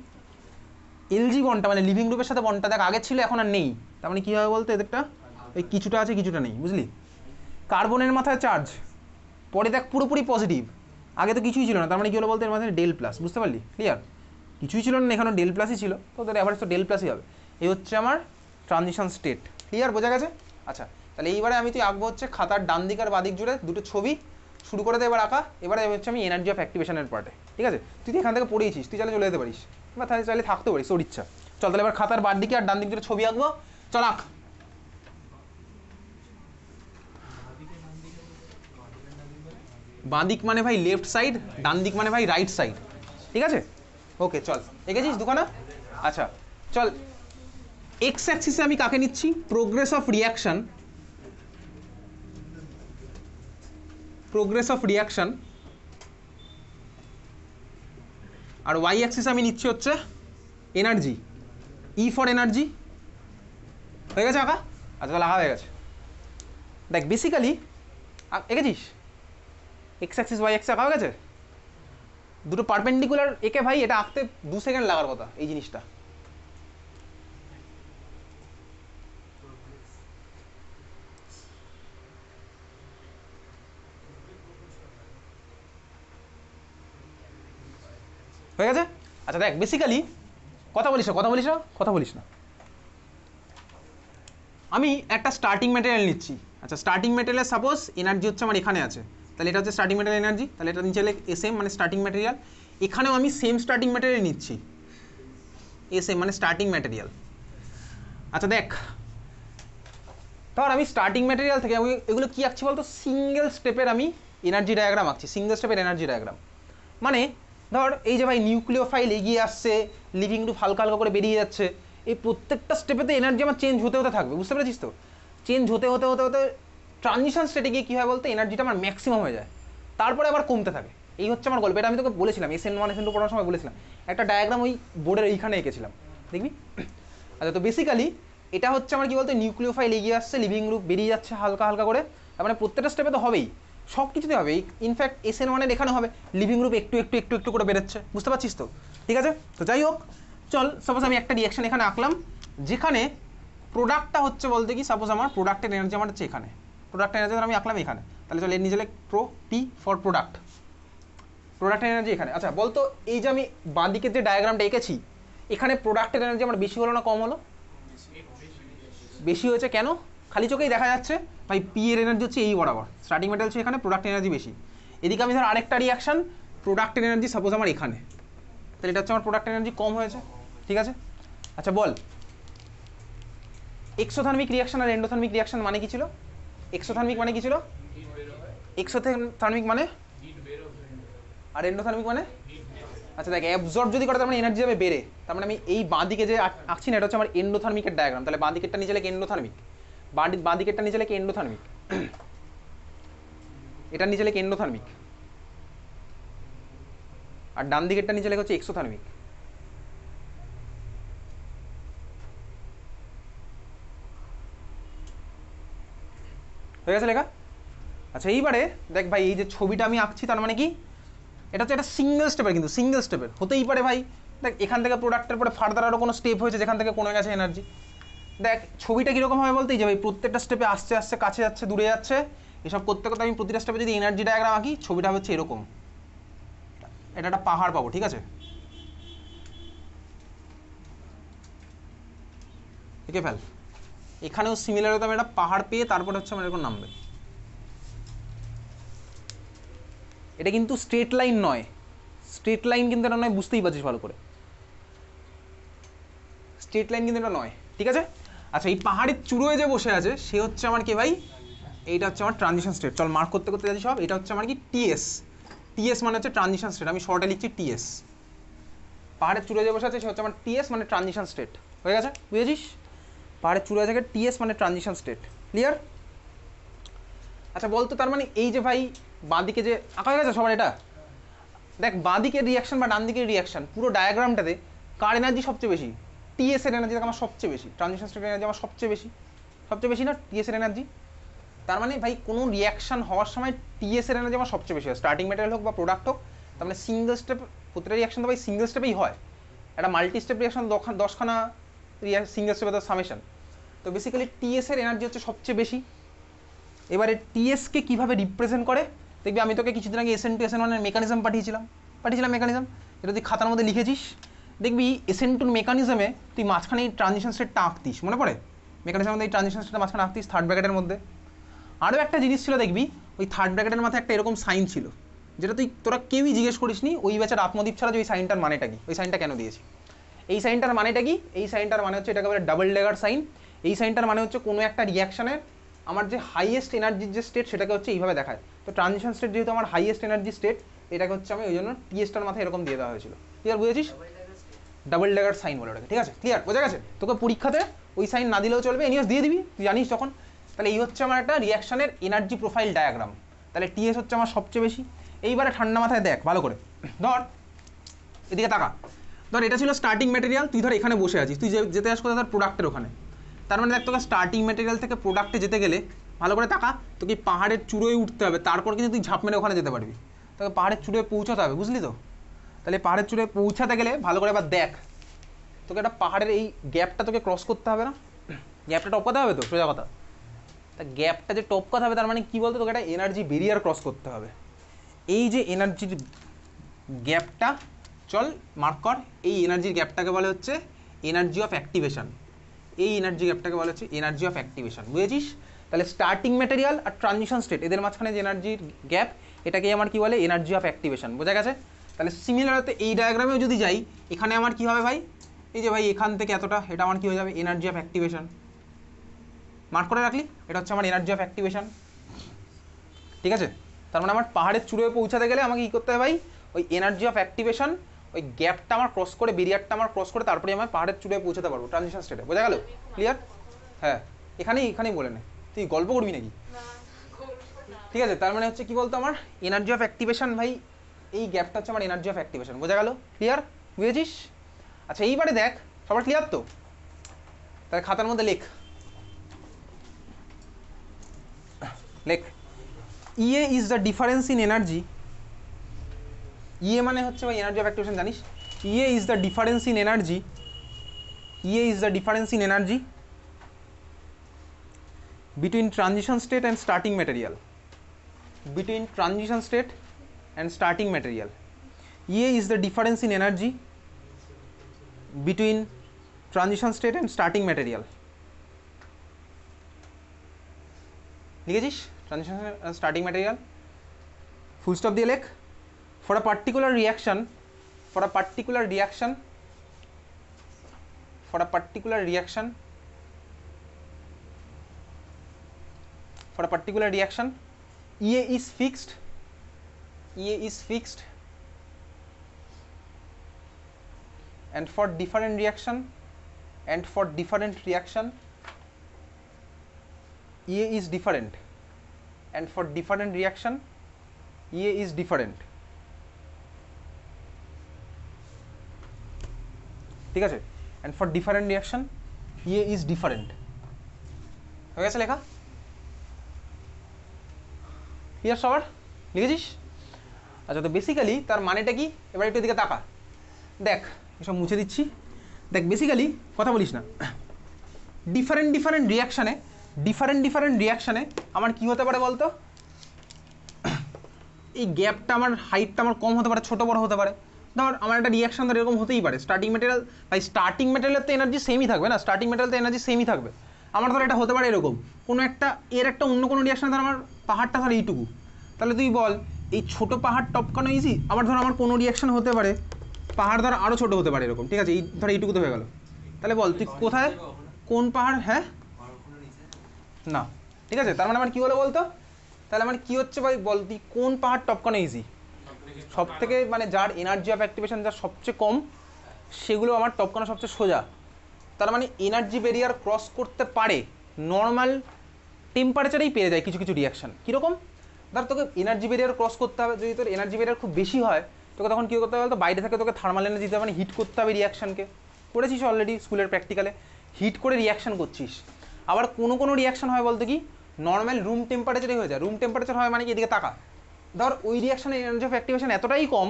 এলজি বন্ডটা, মানে লিভিং গ্রুপের সাথে বন্ডটা দেখ আগে ছিল এখন আর নেই, তার মানে কী হবে বলতো? এদেরটা এই কিছুটা আছে কিছুটা নেই, বুঝলি? কার্বনের মাথায় চার্জ পরে দেখ পুরোপুরি পজিটিভ, আগে তো কিছুই ছিল না, তার মানে কী হলো বলতো? এর মাথায় ডেল প্লাস, বুঝতে পারলি? ক্লিয়ার? কিছুই ছিল না এখানে, ডেল প্লাসই ছিল, তো তোদের অ্যাভারেজ তো ডেল প্লাসই হবে। এই হচ্ছে আমার ট্রানজিশন স্টেট। ক্লিয়ার, বোঝা গেছে? আচ্ছা তাহলে এইবারে আমি তুই আঁকবো হচ্ছে খাতার ডান দিক আর বাদিক জুড়ে দুটো ছবি শুরু করে দে এবার আঁকা। এবারে হচ্ছে আমি এনার্জি অফ অ্যাক্টিভেশনের পার্টে, ঠিক আছে? তুই এখান থেকে পড়েছিস, তুই চাইলে চলে যেতে পারিস বা তাহলে চাইলে থাকতে পারিস, তোর ইচ্ছা। চল তাহলে এবার খাতার বাদ দিকে আর ডান দিক জুড়ে ছবি আঁকবো, চল আঁক। বাঁ দিক মানে ভাই লেফট সাইড, ডান দিক মানে ভাই রাইট সাইড, ঠিক আছে? ওকে চল, এঁকেছিস দুখানা? আচ্ছা চল, এক্স অ্যাক্সিসে আমি কাকে নিচ্ছি? Progress of reaction, progress of reaction. আর ওয়াই অ্যাক্সিসে আমি নিচ্ছি হচ্ছে এনার্জি, ই ফর এনার্জি। হয়ে গেছে আঁকা? আচ্ছা তাহলে আঁকা হয়ে গেছে। দেখ বেসিক্যালি এঁকেছিস এক্স অ্যাক্সিস ওয়াই অ্যাক্সিস আঁকা হয়ে গেছে। দুটো পারপেন্ডিকুলার একে ভাই এটা আঁকতে 2 সেকেন্ড লাগার কথা, এই জিনিসটা। হয়ে গেছে? আচ্ছা দেখ বেসিক্যালি কথা বলিস না, কথা বলিস না, কথা বলিস না। আমি একটা স্টার্টিং ম্যাটেরিয়াল নিচ্ছি। আচ্ছা স্টার্টিং ম্যাটেরিয়াল সাপোজ এনার্জি হচ্ছে আমার এখানে আছে, তাহলে এটা হচ্ছে স্টার্টিং ম্যাটেরিয়াল এনার্জি, তাহলে এটা নিচে এসএম মানে স্টার্টিং ম্যাটেরিয়াল। এখানেও আমি সেম স্টার্টিং ম্যাটেরিয়াল নিচ্ছি, এসএম মানে স্টার্টিং ম্যাটেরিয়াল। আচ্ছা দেখ ধর আমি স্টার্টিং ম্যাটেরিয়াল থেকে আমি এগুলো কী আঁকছি বলতো? সিঙ্গেল স্টেপের আমি এনার্জি ডায়াগ্রাম আঁকছি, সিঙ্গেল স্টেপের এনার্জি ডায়াগ্রাম। মানে ধর এই যে ভাই নিউক্লিওফাইল এগিয়ে আসছে, লিভিং গ্রুপ হালকা হালকা করে বেরিয়ে যাচ্ছে, এই প্রত্যেকটা স্টেপেতে এনার্জি আমার চেঞ্জ হতে হতে থাকবে, বুঝতে পেরেছিস তো? চেঞ্জ হতে হতে হতে হতে ট্রানজিশন স্টেটে গিয়ে কী হয় বলতো? এনার্জিটা আমার ম্যাক্সিমাম হয়ে যায়, তারপরে আবার কমতে থাকে। এই হচ্ছে আমার গল্প। এটা আমি তোকে বলেছিলাম SN1 SN2 পড়ার সময় বলেছিলাম, একটা ডায়াগ্রাম ওই বোর্ডের এইখানে এঁকেছিলাম, দেখবি? আচ্ছা তো বেসিক্যালি এটা হচ্ছে আমার কী বলতো? নিউক্লিওফাইল এগিয়ে আসছে, লিভিং গ্রুপ বেরিয়ে যাচ্ছে হালকা হালকা করে, তার মানে প্রত্যেকটা স্টেপে তো হবেই, সব কিছুতে হবে। ইনফ্যাক্ট SN1 এখানে হবে লিভিং গ্রুপ একটু একটু একটু একটু করে বেরোচ্ছে, বুঝতে পারছিস তো? ঠিক আছে, তো যাই হোক চল সাপোজ আমি একটা রিয়াকশন এখানে আঁকলাম, যেখানে প্রোডাক্টটা হচ্ছে বলতে কি সাপোজ আমার প্রোডাক্টের এনার্জি আমার হচ্ছে এখানে, প্রোডাক্টের এনার্জি আমি আঁকলাম এখানে, তাহলে চল এর নিচে প্রো পি ফর প্রোডাক্ট, প্রোডাক্টের এনার্জি এখানে। আচ্ছা বলতো এই যে আমি বাঁ দিকের যে ডায়াগ্রামটা এঁকেছি, এখানে প্রোডাক্টের এনার্জি আমার বেশি হলো না কম হলো? বেশি হয়েছে। কেন? খালি চোখেই দেখা যাচ্ছে ভাই পি এর এনার্জি হচ্ছে এই বরাবর, স্টার্টিং মেটাল হচ্ছে এখানে, প্রোডাক্ট এনার্জি বেশি। এদিকে আমি ধর আরেকটা রিয়াকশন, প্রোডাক্টের এনার্জি সাপোজ আমার এখানে, তাহলে এটা হচ্ছে আমার প্রোডাক্ট এনার্জি কম হয়েছে, ঠিক আছে? আচ্ছা বল এক্সোথার্মিক রিয়াকশন আর এন্ডোথার্মিক রিয়াকশন মানে কি ছিল? এক্সোথার্মিক মানে কি ছিল? এক্সোথার্মিক মানে, আর এন্ডোথার্মিক মানে? আচ্ছা দেখ অ্যাবজর্ব যদি করে তার মানে এনার্জি যাবে বেড়ে, তার মানে আমি এই বাঁ দিকে যে আঁকছি না এটা হচ্ছে আমার এন্ডোথার্মিকের ডায়াগ্রাম, তাহলে বাঁ দিকেরটা নিচে লেখে এন্ডোথার্মিক, বাঁ দিকেরটা নিচে লেখে এন্ডোথার্মিক, এটার নিচে লেখে এন্ডোথার্মিক, আর ডান দিকেরটা নিচে লেখা হচ্ছে এক্সোথার্মিক। হয়ে গেছে লেখা? আচ্ছা এইবারে দেখ ভাই এই যে ছবিটা আমি আঁকছি তার মানে কি? এটা হচ্ছে একটা সিঙ্গেল স্টেপের, কিন্তু সিঙ্গেল স্টেপের হতেই পারে ভাই। দেখ এখান থেকে প্রোডাক্টের পরে ফার্দার আরও কোনো স্টেপ হয়েছে যেখান থেকে কমে গেছে এনার্জি। দেখ ছবিটা কীরকম হবে বলতেই যে ভাই প্রত্যেকটা স্টেপে আসছে আসছে কাছে যাচ্ছে দূরে যাচ্ছে, এসব করতে করতে আমি প্রতিটা স্টেপে যদি এনার্জি ডায়াগ্রাম আঁকি ছবিটা হচ্ছে এরকম, এটা একটা পাহাড় পাবো, ঠিক আছে, এঁকে ফেল। এখানেও সিমিলার হতে আমি একটা পাহাড় পেয়ে তারপরে হচ্ছে আমার এরকম নামবে। এটা কিন্তু স্ট্রেট লাইন নয়, স্ট্রেট লাইন কিন্তু এটা নয়, বুঝতেই পারছিস ভালো করে, স্ট্রেট লাইন কিন্তু এটা নয়, ঠিক আছে। আচ্ছা, এই পাহাড়ের চূড়োয় যে বসে আছে সে হচ্ছে আমার কে ভাই, এইটা হচ্ছে আমার ট্রানজিশন স্টেট। চল মার্ক করতে করতে যাচ্ছি সব। এটা হচ্ছে আমার কি টিএস, টিএস মানে হচ্ছে ট্রানজিশন স্টেট, আমি শর্টে লিখছি টিএস। পাহাড়ের চূড়োয় যে বসে আছে সে হচ্ছে আমার টিএস মানে ট্রানজিশন স্টেট, হয়ে গেছে, বুঝেছিস? পাহাড়ের চূড়োয় থেকে টিএস মানে ট্রানজিশন স্টেট, ক্লিয়ার? আচ্ছা বলতো, তার মানে এই যে ভাই বাঁদিকে যে আঁকা হয়ে গেছে সবার, এটা দেখ বাঁদিকের রিয়াকশন বা ডান দিকের রিয়াকশন, পুরো ডায়াগ্রামটাতে কার এনার্জি সবচেয়ে বেশি? টিএস এর এনার্জি আমার সবচেয়ে বেশি, ট্রানজিশন স্টেটের এনার্জি আমার সবচেয়ে বেশি, সবচেয়ে বেশি না টিএস এর এনার্জি? তার মানে ভাই কোনো রিয়াকশন হওয়ার সময় টিএস এর এনার্জি আমার সবচেয়ে বেশি হয়, স্টার্টিং ম্যাটেরিয়াল হোক বা প্রোডাক্ট হোক। তার মানে সিঙ্গেল স্টেপ, প্রতিটা রিয়াকশন তো ভাই সিঙ্গেল স্টেপেই হয়, একটা মাল্টি স্টেপ রিয়াকশন 10খানা সিঙ্গেল স্টেপে তো সামেশন। তো বেসিক্যালি টিএস এর এনার্জি হচ্ছে সবচেয়ে বেশি। এবারে টিএসকে কীভাবে রিপ্রেজেন্ট করে দেখবি, আমি তোকে কিছুদিন আগে SN2 SN1 মেকানিজম পাঠিয়েছিলাম মেকানিজম, যেটা তুই খাতার মধ্যে লিখেছিস। দেখবি SN2 মেকানিজমে তুই মাঝখানে এই ট্রানজিশন স্টেটটা আঁকতিস, মনে পড়ে? মেকানিজমের মধ্যে এই ট্রানজিশন স্টেটটা মাঝখানে আঁকতিস থার্ড ব্র্যাকেটের মধ্যে। আরও একটা জিনিস ছিল দেখবি, ওই থার্ড ব্র্যাকেটের মাথায় একটা এরকম সাইন ছিল, যেটা তোরা কেউই জিজ্ঞেস করিসনি ওই ব্যাচের আত্মদীপ ছাড়া যে ওই সাইনটার মানেটা কি, ওই সাইনটা কেন দিয়েছি। এই সাইনটার মানেটা কি? এই সাইনটার মানে হচ্ছে এটাকে বলে ডাবল ড্যাগার সাইন। এই সাইনটার মানে হচ্ছে কোনো একটা রিয়াকশনের আমার যে হাইয়েস্ট এনার্জির যে স্টেট সেটাকে হচ্ছে এইভাবে দেখায়। তো ট্রানজিশন স্টেট যেহেতু আমার হাইয়েস্ট এনার্জি স্টেট, এটাকে হচ্ছে আমি ওই জন্য টিএসটার মাথায় এরকম দিয়ে দেওয়া হয়েছিল। ক্লিয়ার, বুঝেছিস? ডাবল ড্যাগার সাইন বলে ওটাকে, ঠিক আছে, ক্লিয়ার, বোঝা গেছে? তোকে পরীক্ষাতে ওই সাইন না দিলেও চলবে, এনিওয়েস দিয়ে দিবি, তুই জানিস তখন। তাহলে এই হচ্ছে আমার একটা রিয়াকশনের এনার্জি প্রোফাইল ডায়াগ্রাম। তাহলে টিএস হচ্ছে আমার সবচেয়ে বেশি। এইবারে ঠান্ডা মাথায় দেখ ভালো করে, ধর এদিকে তাকা, ধর এটা ছিল স্টার্টিং ম্যাটেরিয়াল, তুই ধর এখানে বসে আছিস, তুই যেতে আসবো ধর প্রোডাক্টের ওখানে। তার মানে দেখ তোকে স্টার্টিং ম্যাটেরিয়াল থেকে প্রোডাক্টে যেতে গেলে ভালো করে তাকা, তোকে পাহাড়ের চূড়োয় উঠতে হবে, তারপর কিন্তু তুই ঝাঁপ মেরে ওখানে যেতে পারবি। তোকে পাহাড়ের চূড়োয় পৌঁছাতে হবে, বুঝলি তো? তাহলে পাহাড়ের চূড়োয় পৌঁছাতে গেলে ভালো করে এবার দেখ, তোকে একটা পাহাড়ের এই গ্যাপটা তোকে ক্রস করতে হবে না? গ্যাপটা টপকাতে হবে তো, সোজা কথা। তা গ্যাপটা যে টপকাতে হবে তার মানে কী বলতো, তোকে একটা এনার্জি বেরিয়ার ক্রস করতে হবে। এই যে এনার্জির গ্যাপটা, চল মার্ক কর, এই এনার্জির গ্যাপটাকে বলে হচ্ছে এনার্জি অফ অ্যাক্টিভেশন। এই এনার্জি গ্যাপটাকে বলা হচ্ছে এনার্জি অফ অ্যাক্টিভেশন, বুঝেছিস? তাহলে স্টার্টিং ম্যাটেরিয়াল আর ট্রানজিশন স্টেট এদের মাঝখানে যে এনার্জির গ্যাপ, এটাকে আমার কি বলে? এনার্জি অফ অ্যাক্টিভেশন, বোঝা গেছে? তাহলে সিমিলার হতে এই ডায়াগ্রামেও যদি যাই, এখানে আমার কি হবে ভাই, এই যে ভাই এখান থেকে এতটা, এটা আমার কি হয়ে যাবে? Energy of activation. মার্ক করে রাখলি, এটা হচ্ছে আমার এনার্জি অফ অ্যাক্টিভেশন, ঠিক আছে? তার মানে আমার পাহাড়ের চূড়োয় পৌঁছাতে গেলে আমাকে কী করতে হবে ভাই? ওই এনার্জি অফ অ্যাক্টিভেশন, ওই গ্যাপটা আমার ক্রস করে, বেরিয়ারটা আমার ক্রস করে, তারপরে আমার পাহাড়ের চূড়োয় পৌঁছাতে পারবো ট্রানজিশন স্টেটে, বোঝা গেল? ক্লিয়ার? হ্যাঁ, এখানেই বলে নে, তুই গল্প করবি নাকি? ঠিক আছে, তার মানে হচ্ছে কি বলতো, আমার এনার্জি অফ অ্যাক্টিভেশন ভাই, এই গ্যাপটা হচ্ছে আমার এনার্জি অফ অ্যাক্টিভেশন, বোঝা গেল? ক্লিয়ার, বুঝেছিস? আচ্ছা এইবারে দেখ, সবার ক্লিয়ার তো? তাহলে খাতার মধ্যে লেখ, EA is the difference in energy. EA মানে হচ্ছে ভাই এনার্জি অফ অ্যাক্টিভেশন, জানিস? EA is the difference in energy, EA is the difference in energy between transition state and starting material, between transition state and starting material. EA is the difference in energy between transition state and starting material. লিখেছিস? Transition and starting material, full stop দিয়ে লেখ। for a particular reaction, for a particular reaction, for a particular reaction, for a particular reaction, EA is fixed, EA is fixed, and for different reaction, and for different reaction, EA is different, and for different reaction, EA is different, ঠিক আছে? and for different reaction, EA is different, হয়ে গেছে লেখা? ক্লিয়ার সবার? লিখেছিস? আচ্ছা, তো বেসিক্যালি তার মানেটা কি, এবার একটু দিকে তাকা, দেখ এসব মুছে দিচ্ছি, দেখ বেসিক্যালি কথা বলিস না, ডিফারেন্ট রিয়াকশানে আমার কি হতে পারে বলতো? এই গ্যাপটা আমার হাইটটা আমার কম হতে পারে, ছোটো বড় হতে পারে। ধর আমার একটা রিয়াকশন ধর এরকম হতেই পারে, স্টার্টিং মেটেরিয়াল, ভাই স্টার্টিং মেটেরিয়ালের তো এনার্জি সেমই থাকবে না, স্টার্টিং মেটেরিয়াল তো এনার্জি সেমই থাকবে। আমার ধর এটা হতে পারে এরকম কোনো একটা, এর একটা অন্য কোনো রিয়াকশন, ধর আমার পাহাড়টা ধর এইটুকু, তাহলে তুই বল এই ছোট পাহাড় টপকানো ইজি। আবার ধর আমার কোনো রিয়াকশন হতে পারে পাহাড় ধর আরও ছোটো হতে পারে এরকম, ঠিক আছে, এই ধর এইটুকু তো হয়ে গেল। তাহলে বল তুই কোথায় কোন পাহাড়, হ্যাঁ না, ঠিক আছে, তার মানে আমার কী হলো বলতো, তাহলে আমার কী হচ্ছে ভাই বল, তুই কোন পাহাড় টপকানো ইজি, সব থেকে মানে যার এনার্জি অফ অ্যাক্টিভেশন যার সবচেয়ে কম, সেগুলো আমার টপকানো সবচেয়ে সোজা। তার মানে এনার্জি ব্যারিয়ার ক্রস করতে পারে নর্মাল টেম্পারেচারেই পেয়ে যায় কিছু কিছু রিয়াকশান। কীরকম, ধর তোকে এনার্জি ব্যারিয়ার ক্রস করতে হবে, যদি তোর এনার্জি ব্যারিয়ার খুব বেশি হয় তোকে তখন কী করতে হবে বলতো, বাইরে থেকে তোকে থার্মাল এনার্জি দিতে হবে, মানে হিট করতে হবে রিয়াকশানকে, করেছিস অলরেডি স্কুলের প্র্যাকটিক্যালে, হিট করে রিয়াকশান করছিস। আবার কোনো কোনো রিয়াকশান হয় বলতে কি নর্মাল রুম টেম্পারেচারেই হয়ে যায়, রুম টেম্পারেচার হয় মানে কি এদিকে তাকা, ধর ওই রিয়াকশানের এনার্জি অফ অ্যাক্টিভেশন এতটাই কম,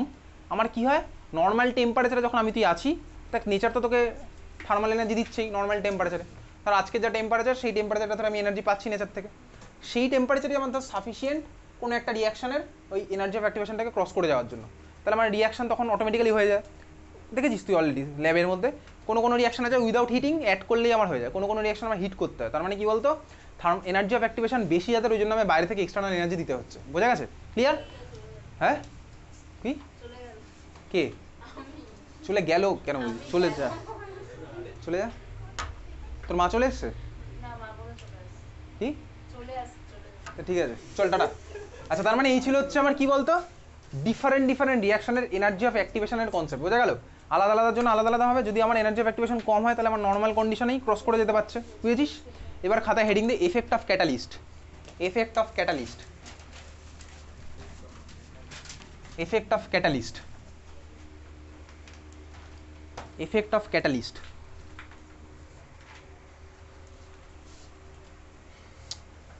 আমার কি হয় নর্মাল টেম্পারেচারে যখন আমি তুই আছি, দেখ নেচার তো তোকে থার্মাল এনার্জি দিচ্ছেই নর্মাল টেম্পারেচারে, ধর আজকে যা টেম্পারেচার সেই টেম্পারেচারটা ধর আমি এনার্জি পাচ্ছি নেচার থেকে, সেই টেম্পারেচারই আমার ধর সাফিসিয়েন্ট কোনো একটা রিয়াকশানের ওই এনার্জি অফ অ্যাক্টিভেশনটাকে ক্রস করে যাওয়ার জন্য। তাহলে আমার রিয়াকশান তখন অটোমেটিক্যালি হয়ে যায়, দেখেছিস তুই অলরেডি ল্যাবের মধ্যে কোনো কোনো রিয়াকশান আছে উইদাউট হিটিং অ্যাড করলেই আমার হয়ে যায়, কোনো কোনো রিয়াকশান আমার হিট করতে হয়। তার মানে কি বলতো এনার্জি অফ অ্যাক্টিভেশন বেশি যাদের, ওই জন্য আমি বাইরে থেকে এক্সটার্নাল এনার্জি দিতে হচ্ছে, বোঝা গেছে, ক্লিয়ার? হ্যাঁ কি কে চলে গেল কেন বলছি, চলে যা, চলে যা, তোর মা চলে এসছে কি, ঠিক আছে চল টাটা। আচ্ছা তার মানে এই ছিল হচ্ছে আমার কি বলতো ডিফারেন্ট ডিফারেন্ট রিয়াকশনের এনার্জি অফ অ্যাক্টিভেশনের কনসেপ্ট, বোঝা গেল? আলাদা আলাদার জন্য আলাদা আলাদা হবে, যদি আমার এনার্জি অফ অ্যাক্টিভেশন কম হয় তাহলে আমার নর্মাল কন্ডিশনেই ক্রস করে যেতে পারছে, বুঝেছিস? এবার খাতায় হেডিং দিয়ে effect of catalyst, effect of catalyst, effect of catalyst, effect of catalyst.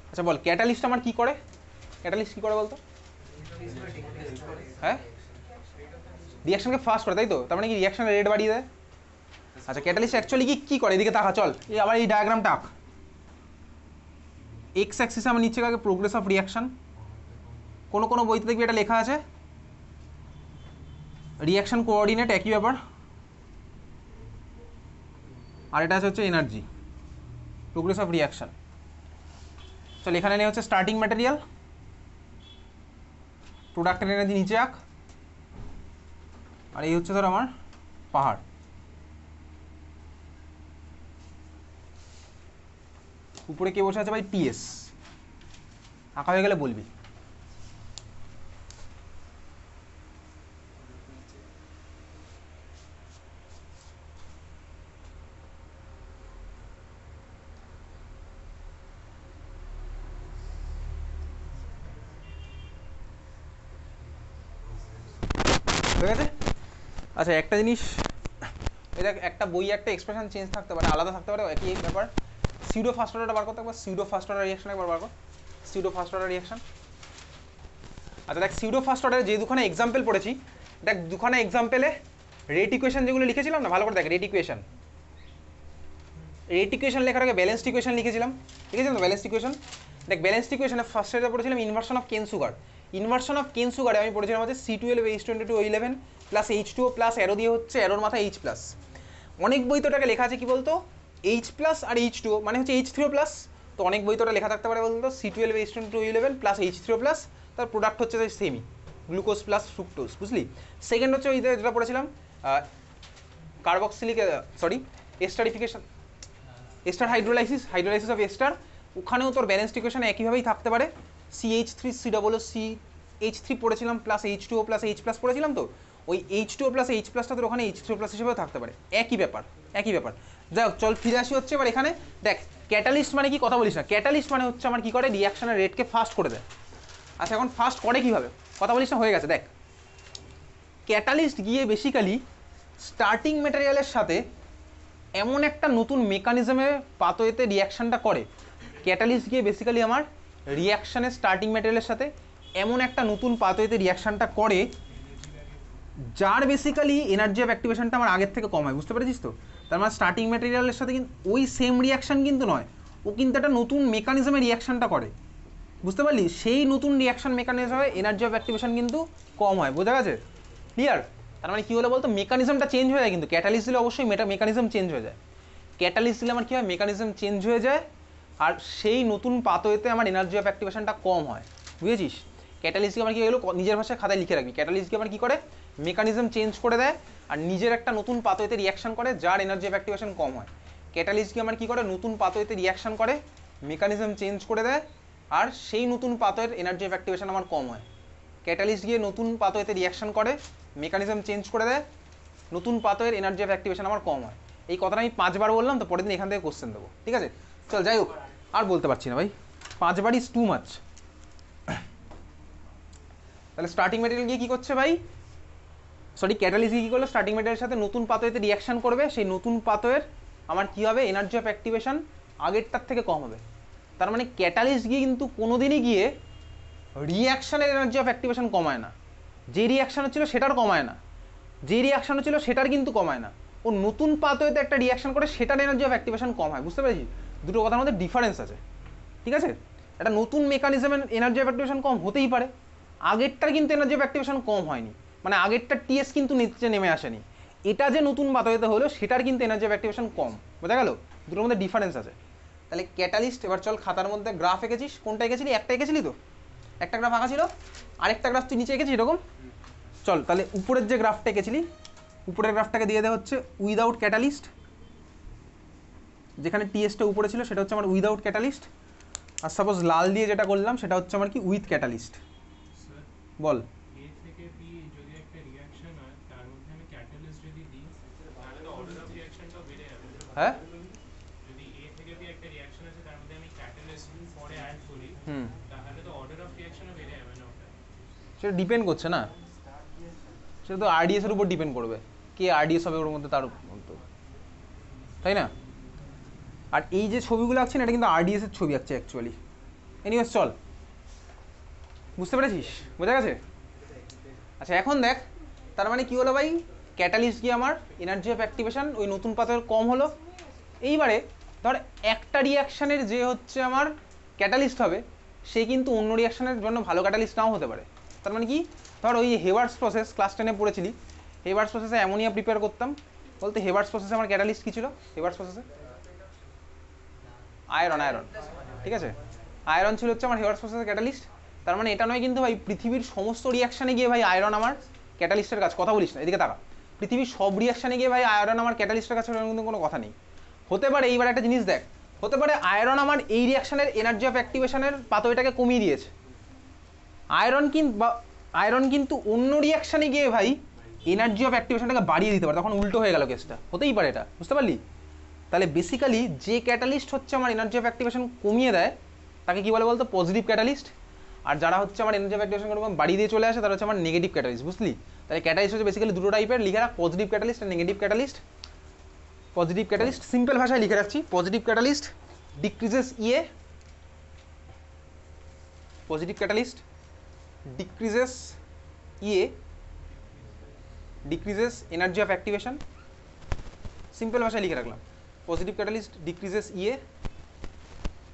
আচ্ছা বল ক্যাটালিস্ট আমার কি করে, ক্যাটালিস্ট কি করে বলতো? হ্যাঁ রিয়াকশনকে ফাস্ট করে, তাই তো? তার মানে কি রিয়াকশনের রেট বাড়িয়ে দেয়। আচ্ছা ক্যাটালিস্ট অ্যাকচুয়ালি কি করে, এদিকে তাকা চল, এই আবার এই ডায়াগ্রামটা আঁক। এক্স অ্যাক্সিসে আমার নিচে আগে প্রোগ্রেস অফ রিয়াকশন, কোনো কোনো বইতে দেখবি এটা লেখা আছে রিয়াকশন কোঅর্ডিনেট, একই ব্যাপার, আর এটা আছে হচ্ছে এনার্জি প্রোগ্রেস অফ রিয়াকশন। চল এখানে নেই হচ্ছে স্টার্টিং ম্যাটেরিয়াল, প্রোডাক্টের এনার্জি নিচে আঁক, আর এই হচ্ছে ধর আমার পাহাড়। উপরে কে বসে আছে ভাই, টিএস, আঁকা হয়ে গেলে বলবি। হয়ে গেছে? আচ্ছা একটা জিনিস, এটা একটা বই একটা এক্সপ্রেশন চেঞ্জ থাকতে পারে, আলাদা থাকতে পারে, একই ব্যাপার। সিউডো ফার্স্ট অর্ডারটা বার করতে একবার, সিউডো ফার্স্ট অর্ডার রিয়াকশন একবার বার কর, সিউডো ফার্স্ট অর্ডার রিয়াকশন। আচ্ছা দেখ সিউডো ফার্স্ট অর্ডারে যে দুখানে এক্সাম্পল পড়েছি, দেখ দুখানে এক্সাম্পলে রেট ইকুয়েশন যেগুলো লিখেছিলাম না, ভালো করে দেখ, রেট ইকুয়েশন, রেট ইকুয়েশন লেখার আগে ব্যালেন্সড ইকুয়েশন লিখেছিলাম, লিখেছিলাম তো ব্যালেন্সড ইকুয়েশন। দেখ ব্যালেন্সড ইকুয়েশনে ফার্স্ট যেটা পড়েছিলাম ইনভার্সন অফ কেন সুগার, ইনভার্সন অফ কেন সুগারে আমি পড়েছিলাম হচ্ছে C12H22O11 plus H2O plus arrow দিয়ে হচ্ছে অ্যারোর মাথায় H প্লাস। অনেক বই তো ওটাকে লেখা আছে কি বলতো H প্লাস আর H2O মানে হচ্ছে H3O প্লাস, তো অনেক বই তো ওটা লেখা থাকতে পারে বলতো C12H22O11 প্লাস H3O প্লাস, তার প্রোডাক্ট হচ্ছে সেমি গ্লুকোজ প্লাস ফ্রুক্টোজ, বুঝলি? সেকেন্ড হচ্ছে ওই যেটা পড়েছিলাম carboxylic sorry esterification, ester hydrolysis, hydrolysis of ester, ওখানেও তোর ব্যালেন্সড ইকুয়েশনে একইভাবেই থাকতে পারে, CH3COOCH3 পড়েছিলাম plus H2O plus H plus পড়েছিলাম, তো ওই H2O প্লাস H প্লাসটা তোর ওখানে H3O প্লাস হিসেবেও থাকতে পারে, একই ব্যাপার একই ব্যাপার। যাই হোক চল ফিরে আসি হচ্ছে এবার এখানে, দেখ ক্যাটালিস্ট মানে কি কথা বলিস না, ক্যাটালিস্ট মানে হচ্ছে আমার কি করে রিয়াকশনের রেটকে ফাস্ট করে দেয়। আচ্ছা এখন ফাস্ট করে কীভাবে কথা বলিস না, হয়ে গেছে। দেখ ক্যাটালিস্ট গিয়ে বেসিক্যালি স্টার্টিং ম্যাটেরিয়ালের সাথে এমন একটা নতুন মেকানিজমে পাথওয়েতে রিয়াকশানটা করে, ক্যাটালিস্ট গিয়ে বেসিক্যালি আমার রিয়াকশানের স্টার্টিং ম্যাটেরিয়ালের সাথে এমন একটা নতুন পাথওয়েতে রিয়াকশানটা করে যার বেসিক্যালি এনার্জি অফ অ্যাক্টিভেশনটা আমার আগের থেকে কম হয়, বুঝতে পেরেছিস তো? তার মানে স্টার্টিং ম্যাটেরিয়ালের সাথে কিন্তু ওই সেম রিয়াকশান কিন্তু নয়, ও কিন্তু একটা নতুন মেকানিজমে রিয়াকশানটা করে, বুঝতে পারলি, সেই নতুন রিয়াকশন মেকানিজমে এনার্জি অফ অ্যাক্টিভেশন কিন্তু কম হয়। বোঝা গেছে? ক্লিয়ার? তার মানে কী হলো বলতো, মেকানিজমটা চেঞ্জ হয়ে যায়, কিন্তু ক্যাটালিস্ট দিলে অবশ্যই মেকানিজম চেঞ্জ হয়ে যায়। ক্যাটালিস্ট দিলে আমার কী হয়, মেকানিজম চেঞ্জ হয়ে যায়, আর সেই নতুন পাথওয়েতে আমার এনার্জি অফ অ্যাক্টিভেশনটা কম হয়। বুঝেছিস? ক্যাটালিস্টকে আমার কী হলো, নিজের ভাষায় খাতায় লিখে রাখবি। ক্যাটালিস্টকে আমার কী করে, মেকানিজম চেঞ্জ করে দেয় আর নিজের একটা নতুন পাথওয়েতে রিয়াকশন করে, যার এনার্জি অফ অ্যাক্টিভেশন কম হয়। ক্যাটালিস্টকে আমার কী করে, নতুন পাথওয়েতে রিয়াকশন করে, মেকানিজম চেঞ্জ করে দেয়, আর সেই নতুন পাথওয়ের এনার্জি অফ অ্যাক্টিভেশন আমার কম হয়। ক্যাটালিস্ট গিয়ে নতুন পাথওয়েতে রিয়াকশন করে, মেকানিজম চেঞ্জ করে দেয়, নতুন পাথওয়ের এনার্জি অফ অ্যাক্টিভেশন আমার কম হয়। এই কথাটা আমি 5 বার বললাম, তো পরের দিন এখান থেকে কোশ্চেন দেবো, ঠিক আছে? চল যাই হোক, আর বলতে পারছি না ভাই, 5 বার ইজ টু মাচ। তাহলে স্টার্টিং ম্যাটেরিয়াল গিয়ে কী করছে ভাই, সরি ক্যাটালিস্ট গিয়ে কী করলো, স্টার্টিং ম্যাটেরিয়ালের সাথে নতুন পাথওয়েতে রিয়াকশন করবে, সেই নতুন পাথওয়ের আমার কী হবে, এনার্জি অফ অ্যাক্টিভেশন আগেরটার থেকে কম হবে। তার মানে ক্যাটালিস্ট গিয়ে কিন্তু কোনোদিনই গিয়ে রিয়াকশানের এনার্জি অফ অ্যাক্টিভেশন কমায় না। যে রিয়াকশান হচ্ছিল সেটার কমায় না, যে রিয়াকশান হচ্ছিল সেটার কিন্তু কমায় না, ও নতুন পাথওয়েতে একটা রিয়াকশন করে সেটার এনার্জি অফ অ্যাক্টিভেশন কম হয়। বুঝতে পেরেছি? দুটো কথার মধ্যে ডিফারেন্স আছে, ঠিক আছে? একটা নতুন মেকানিজমের এনার্জি অফ অ্যাক্টিভেশন কম হতেই পারে, আগেরটার কিন্তু এনার্জি অফ অ্যাক্টিভেশন কম হয়নি, মানে আগেরটার টিএস কিন্তু নিচে নেমে আসেনি। এটা যে নতুন পাথওয়েতে হলো সেটার কিন্তু এনার্জি অফ অ্যাক্টিভেশন কম। বোঝা গেল? দুটোর মধ্যে ডিফারেন্স আছে। তাহলে ক্যাটালিস্ট, এবার চল খাতার মধ্যে গ্রাফ এঁকেছিস, কোনটা এঁকেছিলি? একটা এঁকেছিলি তো, একটা গ্রাফ আঁকা ছিল, আরেকটা গ্রাফ তুই নিচে এঁকেছিস এরকম। চল তাহলে উপরের যে গ্রাফটা এঁকেছিলি, উপরের গ্রাফটাকে দিয়ে দেওয়া হচ্ছে উইদাউট ক্যাটালিস্ট, যেখানে টিএসটা উপরে ছিল সেটা হচ্ছে আমার উইদাউট ক্যাটালিস্ট, আর সাপোজ লাল দিয়ে যেটা করলাম সেটা হচ্ছে আমার কি উইথ ক্যাটালিস্ট। বল। হ্যাঁ, সেটা ডিপেন্ড করছে না, সেটা তো আরডিএস এর উপর ডিপেন্ড করবে, কে আরডিএস হবে ওর মধ্যে, তার তাই না? আর এই যে ছবিগুলো আঁকছে না, এটা কিন্তু আরডিএস এর ছবি আঁকছে অ্যাকচুয়ালি। এনিওয়েজ চল, বুঝতে পেরেছিস? বোঝা গেছে? আচ্ছা এখন দেখ, তার মানে কি হলো ভাই, ক্যাটালিস্ট গিয়ে আমার এনার্জি অফ অ্যাক্টিভেশন ওই নতুন পাথরের কম হলো। এইবারে ধর একটা রিয়াকশানের যে হচ্ছে আমার ক্যাটালিস্ট হবে, সে কিন্তু অন্য রিয়াকশানের জন্য ভালো ক্যাটালিস্ট নাও হতে পারে। তার মানে কি, ধর ওই হেবার্স প্রসেস ক্লাস 10-এ পড়েছিলি, হেবার্স প্রসেসে অ্যামোনিয়া প্রিপেয়ার করতাম, বলতে হেবার্স প্রসেসে আমার ক্যাটালিস্ট কী ছিল? হেবার্স প্রসেসে আয়রন, ঠিক আছে, আয়রন ছিল হচ্ছে আমার হেবার্স প্রসেসের ক্যাটালিস্ট। তার মানে এটা নয় কিন্তু ভাই পৃথিবীর সমস্ত রিয়াকশানে গিয়ে ভাই আয়রন আমার ক্যাটালিস্টের কাজ, কথা বলিস না, এদিকে তাকা, পৃথিবীর সব রিয়াকশানে গিয়ে ভাই আয়রন আমার ক্যাটালিস্টের কাছে কিন্তু কোনো কথা নেই। হতে পারে, এইবার একটা জিনিস দেখ, হতে পারে আয়রন আমার এই রিয়াকশানের এনার্জি অফ অ্যাক্টিভেশনের পাথওয়েটাকে কমিয়ে দিয়েছে, আয়রন কিন্তু অন্য রিয়াকশানে গিয়ে ভাই এনার্জি অফ অ্যাক্টিভেশনটাকে বাড়িয়ে দিতে পারে, তখন উল্টো হয়ে গেল কেসটা, হতেই পারে এটা। বুঝতে পারলি? তাহলে বেসিক্যালি যে ক্যাটালিস্ট হচ্ছে আমার এনার্জি অফ অ্যাক্টিভেশন কমিয়ে দেয় তাকে কি বলে বলতো, পজিটিভ ক্যাটালিস্ট। আর যারা হচ্ছে আমার এনার্জি অফ অ্যাক্টিভেশন বাড়িয়ে দিয়ে চলে আসে তারা হচ্ছে আমার নেগেটিভ ক্যাটালিস্ট। বুঝলি? তাহলে ক্যাটালিস্ট হচ্ছে বেসিক্যালি দুটো টাইপের, লিখে রাখ, পজিটিভ ক্যাটালিস্ট আর negative catalyst. Positive catalyst simple ভাষায় লিখে রাখছি, positive catalyst decreases EA, positive catalyst decreases EA, decreases energy of activation. Simple ভাষায় লিখে রাখলাম, positive catalyst decreases EA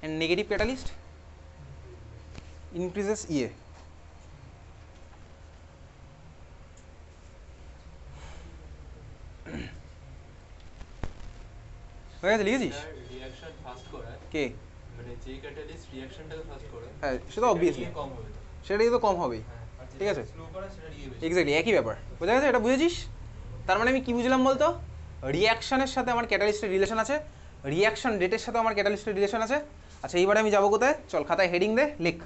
and negative catalyst increases EA. হয়ে গেছে, লিখেছিস? রিঅ্যাকশন ফাস্ট করায় কে? মানে যে ক্যাটালিস্ট রিঅ্যাকশনটাকে ফাস্ট করে, হ্যাঁ সেটা অবভিয়াসলি কম হবে, সেটাই তো কম হবেই, ঠিক আছে, স্লো করা সেটা দিয়ে বেশি। এক্স্যাক্টলি একই ব্যাপার। বোঝা গেছে? এটা বুঝেছিস? তার মানে আমি কি বুঝলাম বলতো, রিয়াকশনের সাথে আমার ক্যাটালিস্টের রিলেশন আছে, রিয়াকশন রেটের সাথে আমার ক্যাটালিস্টের রিলেশন আছে। আচ্ছা এইবারে আমি যাবো কোথায়, চল খাতায় হেডিং দে, লেখ,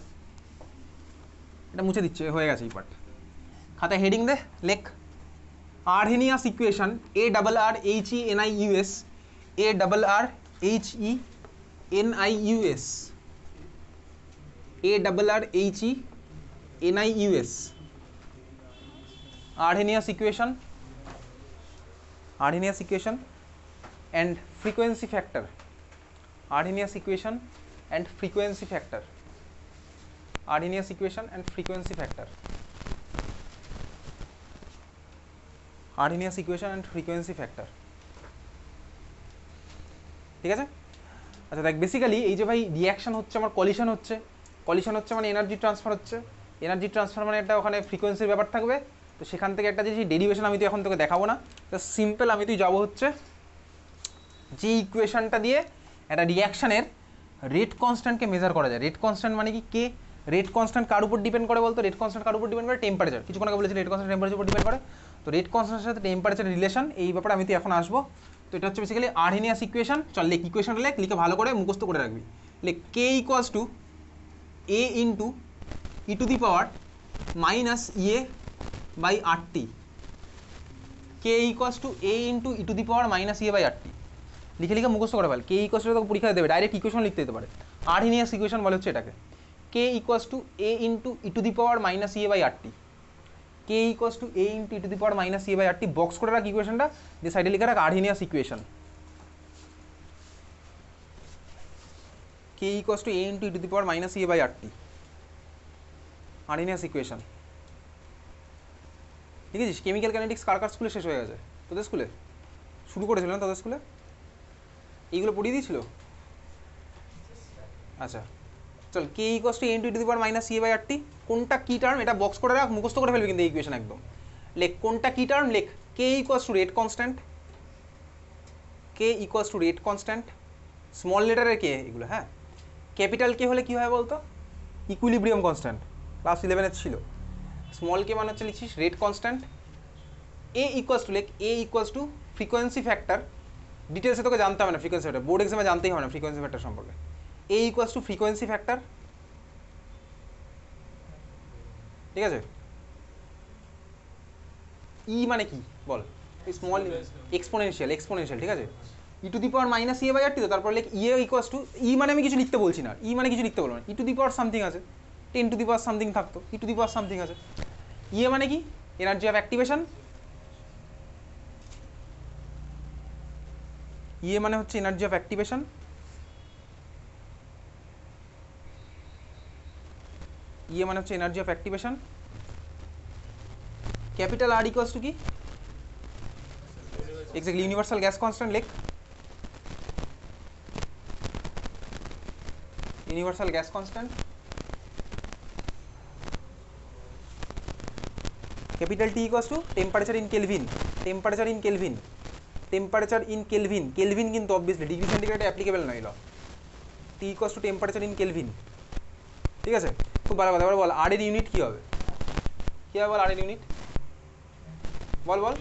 এটা মুছে দিচ্ছে, হয়ে গেছে এই পার্ট, খাতায় হেডিং দে, লেখ, Arrhenius equation, ARRHENIUS, ARRHENIUS, ARRHENIUS, Arrhenius equation, Arrhenius equation and frequency factor, Arrhenius equation and frequency factor, Arrhenius equation and frequency factor, Arrhenius equation and frequency factor, ঠিক আছে? আচ্ছা দেখ বেসিক্যালি এই যে ভাই রিয়াকশন হচ্ছে আমার কলিশন হচ্ছে, কলিশন হচ্ছে মানে এনার্জি ট্রান্সফার হচ্ছে, এনার্জি ট্রান্সফার মানে একটা ওখানে ফ্রিকোয়েন্সির ব্যাপার থাকবে। তো সেখান থেকে একটা জিনিস ডেরিভেশন আমি তো এখন তোকে দেখাবো না, তো সিম্পল আমি তুই যাবো হচ্ছে যে ইকুয়েশনটা দিয়ে একটা রিয়াকশানের রেট কনস্ট্যান্টকে মেজার করা যায়। রেট কনস্ট্যান্ট মানে কি, কে রেট কনস্ট্যান্ট কার উপর ডিপেন্ড করে বলতো? রেট কনস্ট্যান্ট কার উপর ডিপেন্ড করে? টেম্পারেচার। কিছুক্ষণ আগে বলেছি রেট কনস্ট্যান্ট টেম্পারেচার উপর ডিপেন্ড করে। তো রেট কনস্ট্যান্টের সাথে টেম্পারেচার রিলেশন, এই ব্যাপারে আমি তো এখন আসবো। তো এটা হচ্ছে বেসিক্যালি আর্হেনিয়াস ইকুয়েশন। চল লেখ ইকুয়েশনটা লেখ, লিখে ভালো করে মুখস্থ করে রাখবি। লেখ K equals to A into e to the power minus EA by R T. K equals to A into e to the power minus EA by R T. লিখে লিখে মুখস্থ করে ফেল। কে ইকুয়ালস টু তোকে পরীক্ষা দেবে, ডাইরেক্ট ইকুয়েশন লিখতে দিতে পারে। আর্হেনিয়াস ইকুয়েশন বলে হচ্ছে এটাকে। K equals to A into e to the power minus EA by R T. K equals to A into e to the power minus EA by R T. Box করে রাখ ইকুয়েশনটা, যে সাইডে লিখে রাখ Arrhenius equation. K equals to A into e to the power minus EA by R T, Arrhenius equation. ঠিক আছে? কেমিক্যাল কাইনেটিক্স কার কার স্কুলে শেষ হয়ে গেছে? তোদের স্কুলে শুরু করেছিল না? তোদের স্কুলে এইগুলো পড়িয়ে দিয়েছিল? আচ্ছা চল, K equals to A into e to the power minus EA by R T. কোনটা কি টার্ম এটা বক্স করে রাখ, মুখস্থ করে ফেলবি কিন্তু এই ইকুয়েশন একদম। লেখ কোনটা কি টার্ম, লেখ K equals to rate constant. K equals to rate constant, small লেটারের কে এগুলো, হ্যাঁ। ক্যাপিটাল কে হলে কি হয় বলতো? ইকুইলিব্রিয়াম কনস্ট্যান্ট, ক্লাস 11 ছিল। স্মল কে মানে হচ্ছে লিখছিস rate constant. A equals to, লেখ A equals to frequency factor. ডিটেলসে তোকে জানতে হবে না ফ্রিকোয়েন্সি ফ্যাক্টর, বোর্ড এক্সামে জানতেই হবে না ফ্রিকোয়েন্সি ফ্যাক্টর সম্পর্কে। এ ইকুয়ালস টু ফ্রিকোয়েন্সি ফ্যাক্টর, ঠিক আছে। ই মানে কি বল? স্মল এক্সপোনেনশিয়াল, এক্সপোনেনশিয়াল, ঠিক আছে। E to the power minus EA by R T. তো তারপর লেখ ইএ ইকুয়ালস টু, ই মানে আমি কিছু লিখতে বলছি না, ই মানে কিছু লিখতে বলবো না। ই টু দি পাওয়ার সামথিং আছে, 10 টু দি পাওয়ার সামথিং থাকতো, ই টু দি পাওয়ার সামথিং আছে। ইএ মানে কি? Energy of activation. ইএ মানে হচ্ছে এনার্জি অফ অ্যাক্টিভেশন। ইএ মানে হচ্ছে energy of activation. Capital R equals to কি? Exactly universal gas constant. লেখ universal gas constant. Capital T equals to temperature in Kelvin, temperature in Kelvin, temperature in Kelvin. Kelvin কিন্তু অবভিয়াসলি ডিগ্রি সেন্টিগ্রেডে অ্যাপ্লিকেবল নয়। ল T equals to temperature in Kelvin, ঠিক আছে। খুব ভালো কথা। এবার বল আর এর ইউনিট কী হবে? কী হবে বল আর এর ইউনিট? বল বল।